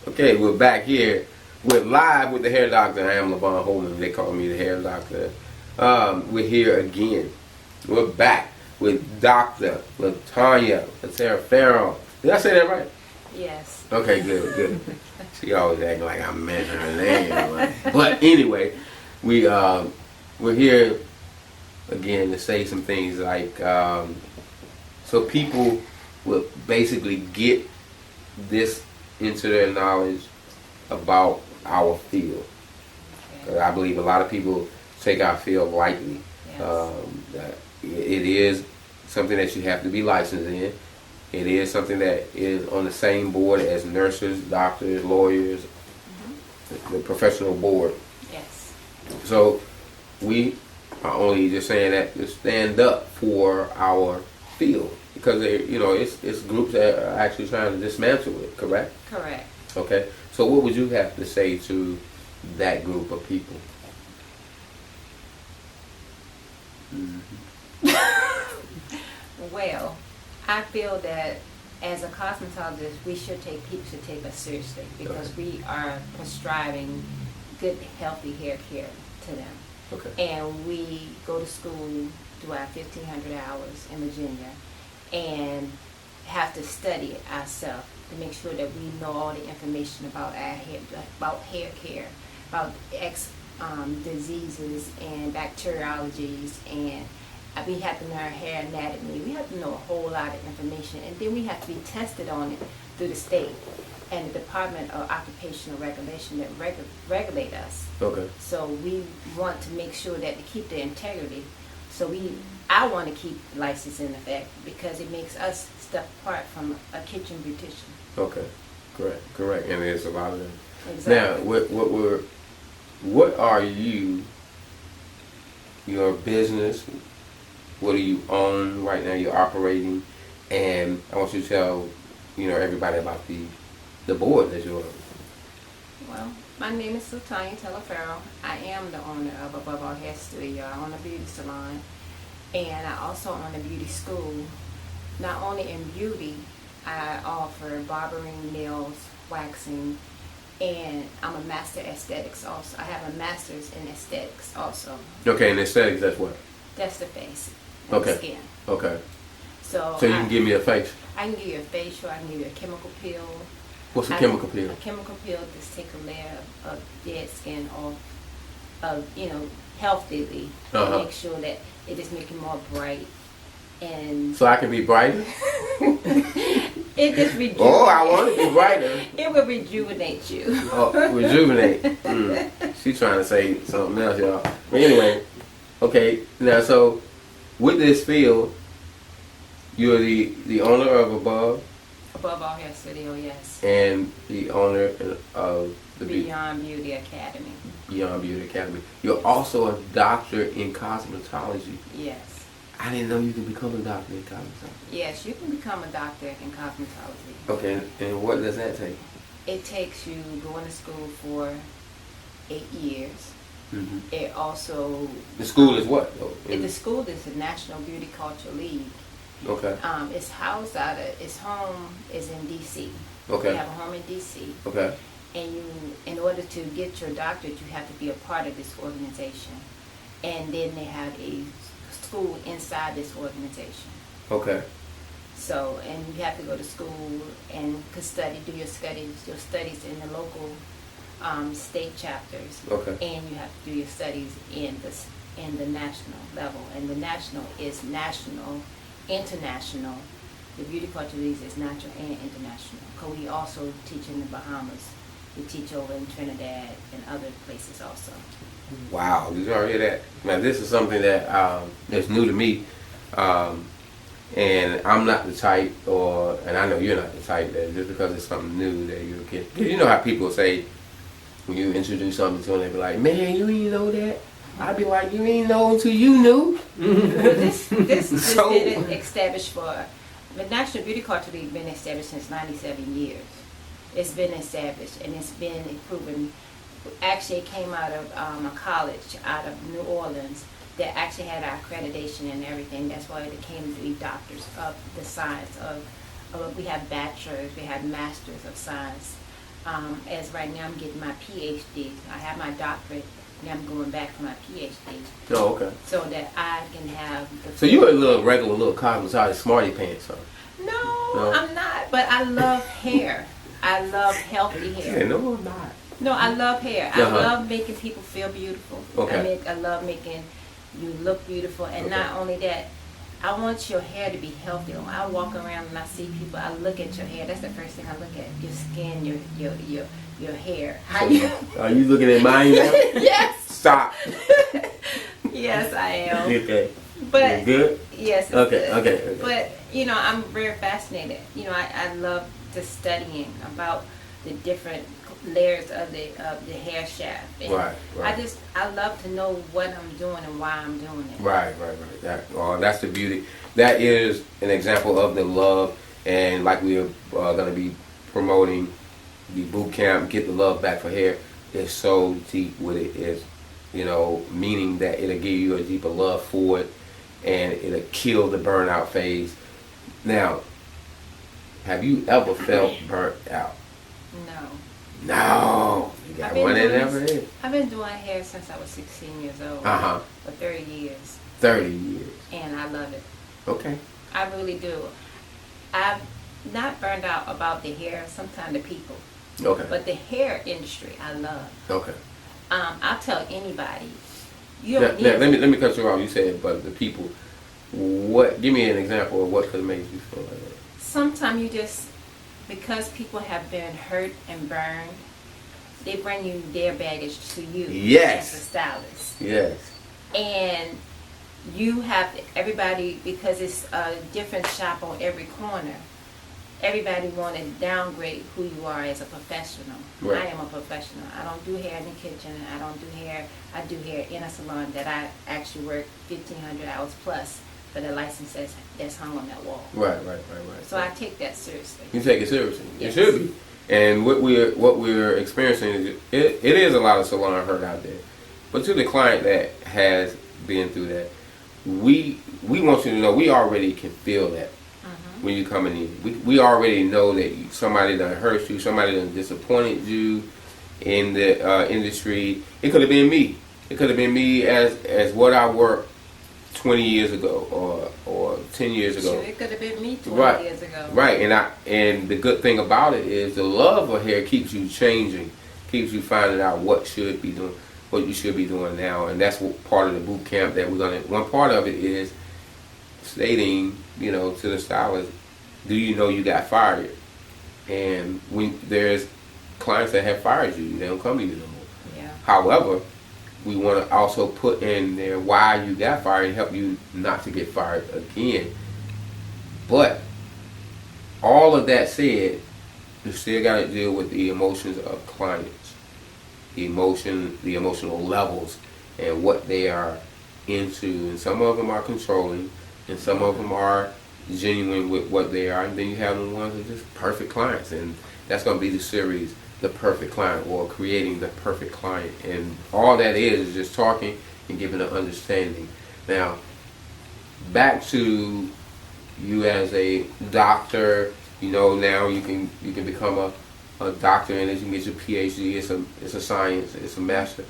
Okay, we're back here. We're live with the hair doctor. I am Levon Holman. They call me the hair doctor. We're here again. We're back with Docta, Latonya, Taliferro. Did I say that right? Yes. Okay, good. She always acting like I'm mentioning her name. But anyway, we're here again to say some things like so people will basically get this into their knowledge about our field. Okay. I believe a lot of people take our field lightly. Yes. It is something that you have to be licensed in. It is something that is on the same board as nurses, doctors, lawyers, the professional board. Yes. So we are only just saying that to stand up for our field because it's groups that are actually trying to dismantle it. Correct? Correct. Okay. So what would you have to say to that group of people? Well, I feel that as a cosmetologist, people should take us seriously because we are prescribing good, healthy hair care to them. Okay. And we go to school, do our 1,500 hours in Virginia, and have to study it ourselves to make sure that we know all the information about our hair, about hair care, about diseases and bacteriologies, and we have to know our hair anatomy. We have to know a whole lot of information, and then we have to be tested on it through the state and the Department of Occupational Regulation that regulate us. Okay. So we want to make sure that to keep the integrity. So I want to keep license in effect because it makes us step apart from a kitchen beautician. Okay. Correct. And there's a lot of them. Exactly. Now, what are you? Your business. What do you own right now? You're operating, and I want you to tell everybody about the board that you're on. Well, my name is Latonya Taliferro. I am the owner of Above All Hair Studio. I own a beauty salon, and I also own a beauty school. Not only in beauty, I offer barbering, nails, waxing, and I'm a master aesthetics also. I have a master's in aesthetics also. Okay, and aesthetics, that's what? That's the face and the skin. Okay. So you can give me a face? I can give you a facial, I can give you a chemical peel. What's a chemical peel? A chemical peel just take a layer of dead skin off healthily and make sure that it just make you more bright. And so I can be brighter? It just rejuvenates. Oh, I want to be brighter. It will rejuvenate you. Oh, rejuvenate. She's trying to say something else, y'all. But anyway, okay. Now, so with this field, you're the owner of Above All Hair Studio, yes. And the owner of the Beyond Beauty Academy. Beyond Beauty Academy. You're also a doctor in cosmetology. Yes. I didn't know you could become a doctor in cosmetology. Yes, you can become a doctor in cosmetology. Okay, and what does that take? It takes you going to school for 8 years. Mm-hmm. It also... The school is what, though? The school is the National Beauty Culture League. Okay. It's housed its home is in D.C. Okay. We have a home in D.C. Okay. And in order to get your doctorate, you have to be a part of this organization. And then they have a school inside this organization. Okay. So, and you have to go to school and do your studies in the local state chapters. Okay. And you have to do your studies in the national level. And the national is national, international. The Beauty Culture League is national and international. Because we also teach in the Bahamas. We teach over in Trinidad and other places also. Wow, did y'all hear that? Now this is something that that's new to me, and I'm not the type, and I know you're not the type that just because it's something new that you can. You know how people say when you introduce something to them, they be like, "Man, you ain't know that." I'd be like, "You ain't know until you knew." Well, this has been established for the National Beauty Culture League. Been established since 97 years. It's been established and it's been proven. Actually, it came out of a college out of New Orleans that actually had our accreditation and everything. That's why they came to be doctors of the science of we have bachelors, we have masters of science As right now, I'm getting my PhD. I have my doctorate, and I'm going back for my PhD. Oh, okay. So that I can have the. So you're a little regular, little cosmetology, smarty pants, huh? No, I'm not. But I love hair. I love healthy hair. Yeah, no, I'm not. No, I love hair. I love making people feel beautiful. Okay. I love making you look beautiful, and not only that, I want your hair to be healthy. When I walk around and I see people, I look at your hair. That's the first thing I look at. Your skin, your hair. How you? Are you looking at mine now? Yes. Stop. Yes, I am. Okay. But you good? yes. It's Okay. good. Okay. But I'm very fascinated. I love just studying about the different layers of the hair shaft. And Right. I love to know what I'm doing and why I'm doing it. Right. That's the beauty. That is an example of the love, and like we are going to be promoting the boot camp, Get the Love Back for Hair. It's so deep with it. Is meaning that it'll give you a deeper love for it, and it'll kill the burnout phase. Now, have you ever felt burnt out? No. No. You got one that never is. I've been doing hair since I was 16 years old. For 30 years. 30 years. And I love it. Okay. I really do. I'm not burned out about the hair, sometimes the people. Okay. But the hair industry, I love. Okay. I'll tell anybody. Let me cut you off. You said, but the people. What? Give me an example of what could have made you feel like that. Sometimes because people have been hurt and burned, they bring you their baggage to you. Yes. As a stylist. Yes. And you have everybody, because it's a different shop on every corner. Everybody want to downgrade who you are as a professional. Right. I am a professional. I don't do hair in the kitchen. I don't do hair. I do hair in a salon that I actually work 1,500 hours plus for the license that's hung on that wall. Right. So I take that seriously. You take it seriously. Yes. It should be. And what we're experiencing is it is a lot of salon hurt out there. But to the client that has been through that, we want you to know we already can feel that. When you're coming in, we already know that somebody done hurt you, somebody done disappointed you in the industry. It could have been me. It could have been me as what I worked 20 years ago or 10 years ago. Sure, it could have been me 20 years ago. Right, and the good thing about it is the love of hair keeps you changing, keeps you finding out what you should be doing now, and that's what part of the boot camp that one part of it is stating, to the stylist, do you know you got fired? And when there's clients that have fired you, they don't come to you no more. Yeah. However, we want to also put in there why you got fired and help you not to get fired again. But all of that said, you still got to deal with the emotions of clients, the emotional levels, and what they are into. And some of them are controlling, and some of them are genuine with what they are, and then you have the ones that are just perfect clients, and that's going to be the series, The Perfect Client, or Creating the Perfect Client. And all that is just talking and giving an understanding. Now, back to you as a doctor, now you can become a doctor, and as you get your PhD, it's a science, it's a master.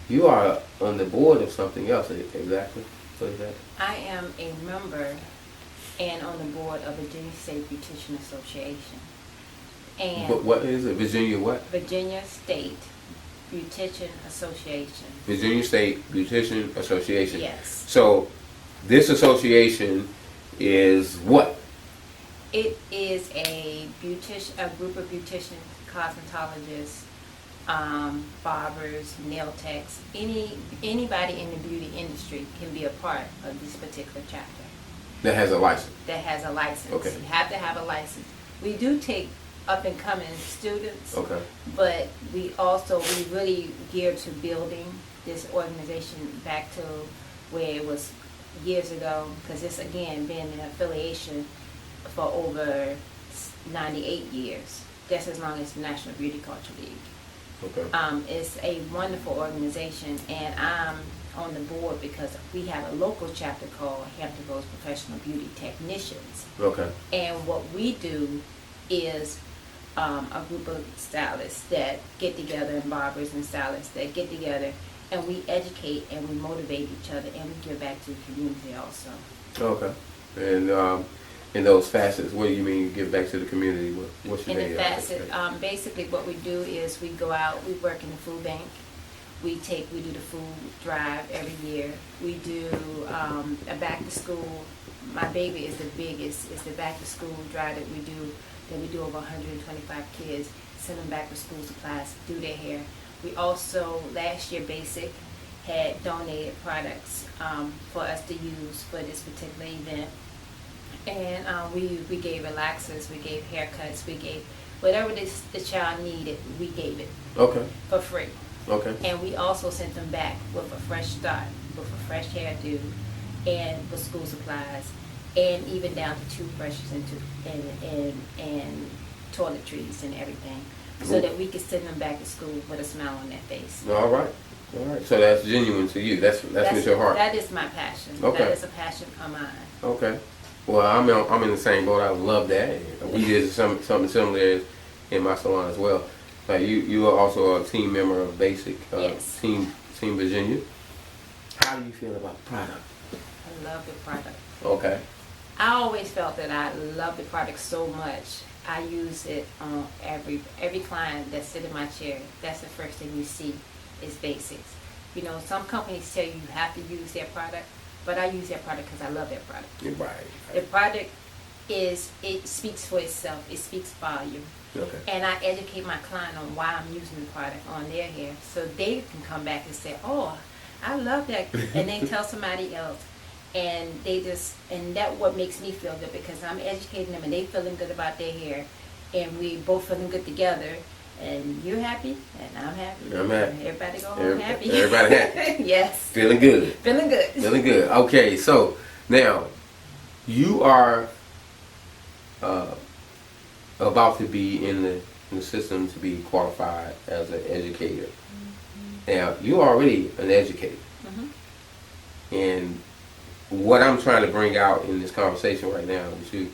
You are on the board of something else, exactly. What is that? I am a member and on the board of Virginia State Beautician Association. And what is it? Virginia what? Virginia State Beautician Association. Virginia State Beautician Association. Yes. So this association is what? It is a group of beauticians, cosmetologists, barbers, nail techs, anybody in the beauty industry can be a part of this particular chapter. That has a license. That has a license. Okay. You have to have a license. We do take up and coming students. Okay. But we really geared to building this organization back to where it was years ago, because it's again been an affiliation for over 98 years. That's as long as the National Beauty Culture League. Okay. It's a wonderful organization, and I'm on the board because we have a local chapter called Hampton Roads Professional Beauty Technicians. Okay. And what we do is a group of stylists that get together, and barbers and stylists that get together, and we educate and we motivate each other, and we give back to the community also. Okay. And in those facets, what do you mean you give back to the community? What's your In the facet, basically what we do is we go out, we work in the food bank. We do the food drive every year. We do a back to school. My baby is the biggest. It's the back to school drive that we do. That we do over 125 kids. Send them back with school supplies, do their hair. We also last year Basic had donated products for us to use for this particular event, and we gave relaxers, we gave haircuts, we gave whatever the child needed. We gave it for free. Okay. And we also sent them back with a fresh start, with a fresh hairdo, and with school supplies, and even down to toothbrushes and toiletries and everything, so that we could send them back to school with a smile on their face. All right. So that's genuine to you. That's with your heart. That is my passion. Okay. That is a passion of mine. Okay. Well, I'm in the same boat. I love that. We did something similar in my salon as well. Like you are also a team member of Basic, Yes. Team Virginia. How do you feel about the product? I love the product. Okay. I always felt that I love the product so much. I use it on every client that sit in my chair. That's the first thing you see is Basics. You know, some companies tell you have to use their product, but I use their product because I love their product. Right. The product it speaks for itself. It speaks volume. Okay. And I educate my client on why I'm using the product on their hair, so they can come back and say, "Oh, I love that," and they tell somebody else, and that what makes me feel good, because I'm educating them and they feeling good about their hair, and we both feeling good together. And you're happy, and I'm happy. I'm happy. Everybody go home happy. Everybody happy. Yes. Feeling good. Feeling good. Feeling good. Okay, so now you are about to be in the system to be qualified as an educator. Mm-hmm. Now, you're already an educator. Mm-hmm. And what I'm trying to bring out in this conversation right now with you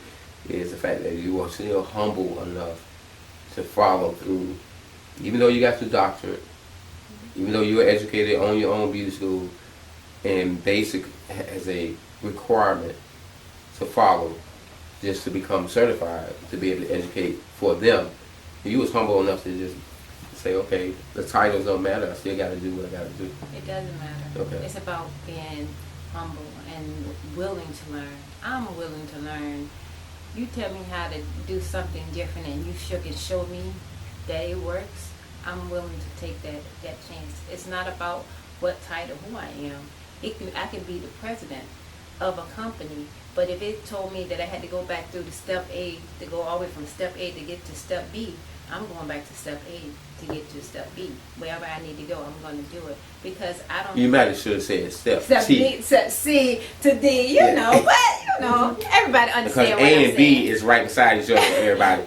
is the fact that you are still humble enough to follow through, even though you got your doctorate, even though you were educated on your own beauty school, and Basic has a requirement to follow just to become certified, to be able to educate for them. You was humble enough to just say, okay, the titles don't matter, I still got to do what I got to do. It doesn't matter. Okay. It's about being humble and willing to learn. I'm willing to learn. You tell me how to do something different and you can show me that it works, I'm willing to take that chance. It's not about what title, who I am. I can be the president of a company, but if it told me that I had to go back through the step A to go all the way from step A to get to step B, I'm going back to step A to get to step B. Wherever I need to go, I'm going to do it, because I don't. You might have should have said step T. B, step C to D, you know, but everybody understand because what I'm A and B saying. is right beside each other. Everybody.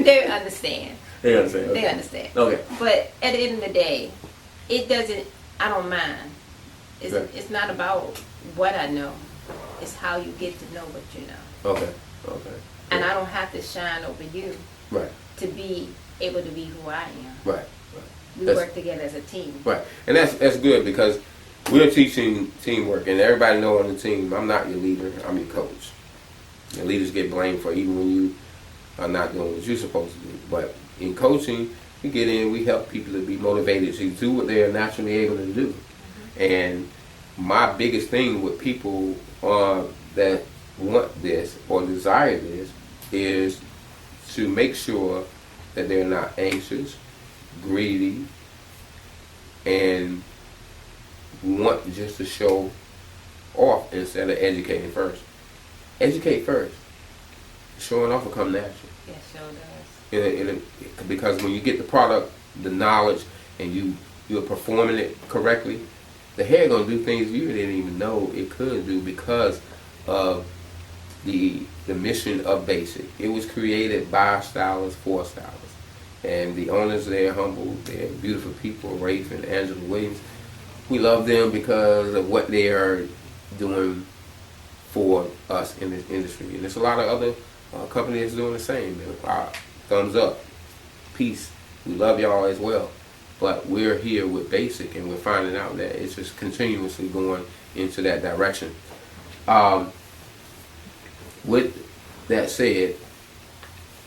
They understand. They understand. Okay. They understand. Okay. But at the end of the day, it doesn't. I don't mind. It's not about what I know. It's how you get to know what you know. Okay. Okay. And I don't have to shine over you. Right. To be able to be who I am. Right. We work together as a team. Right. And that's good, because we're teaching teamwork, and everybody know on the team, I'm not your leader, I'm your coach. Your leaders get blamed for even when you are not doing what you're supposed to do. But in coaching, we get in, we help people to be motivated to do what they're naturally able to do. Mm-hmm. And my biggest thing with people that want this or desire this is to make sure that they're not anxious, greedy, and want just to show off instead of educating first. Educate first. Showing off will come natural. Yes, sure does. Because when you get the product, the knowledge, and you're performing it correctly, the hair gonna do things you didn't even know it could do, because of the mission of Basic. It was created by stylists for stylists. And the owners, they're humble, they're beautiful people, Rafe and Angela Williams. We love them because of what they are doing for us in this industry. And there's a lot of other company is doing the same. Thumbs up. Peace. We love y'all as well. But we're here with Basic, and we're finding out that it's just continuously going into that direction. With that said,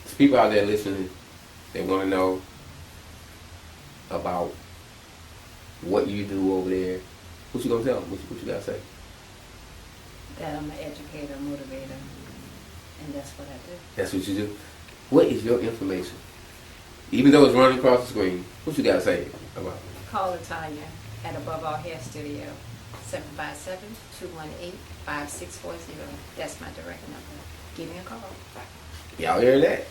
there's people out there listening, they want to know about what you do over there. What you gonna tell them? What you gotta say? That I'm an educator, motivator, and that's what I do. That's what you do. What is your information? Even though it's running across the screen, what you gotta say about it? Call Latonya at Above All Hair Studio, 757-218-5640. That's my direct number. Give me a call. Y'all hear that?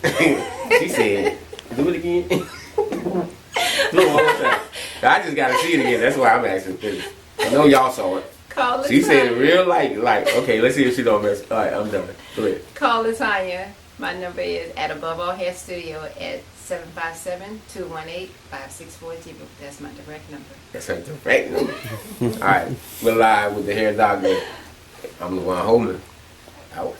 She said, do it again. Do it one more time. I just gotta see it again. That's why I'm asking. 'Cause I know y'all saw it. Call Latonya. She said it real like, okay, let's see if she don't mess. All right, I'm done. Go ahead. Call Latonya. My number is at Above All Hair Studio at 757-218-5640. That's my direct number. That's her direct number. All right, we're live with the hair doctor. I'm Levon Holman. Out.